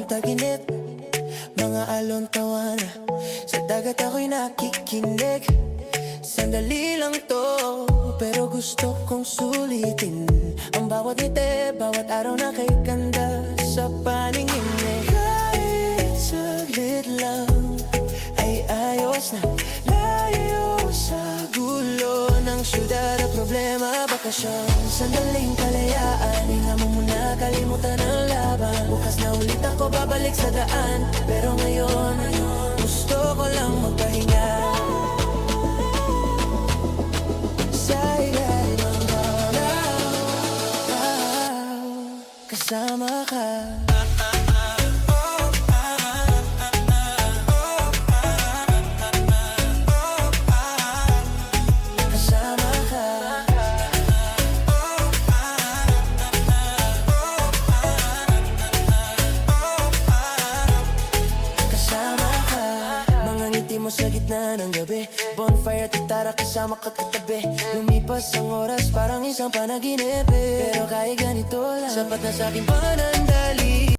ang taginip, mga alon tawana. Sa dagat ako'y nakikinig. Sandali lang to, pero gusto kong sulitin ang bawat ngiti, bawat araw na kay ganda sa paningin mo. Kahit saglit lang ay ayos na, layo sa gulo ng syudad at problema, bakasyon. Sandaling kalayaan, hinga mo muna, kalimutan ang laban. Bukas na ulit ako babalik sa daan, pero ngayon gusto ko lang magpahinga sa ilalim ng araw, kasama ka. Mo sa gitna ng gabi, bonfire at gitara kasama ka katabi. Lumipas ang oras parang isang panaginip, pero kahit ganito lang, sapat na sa aking panandali.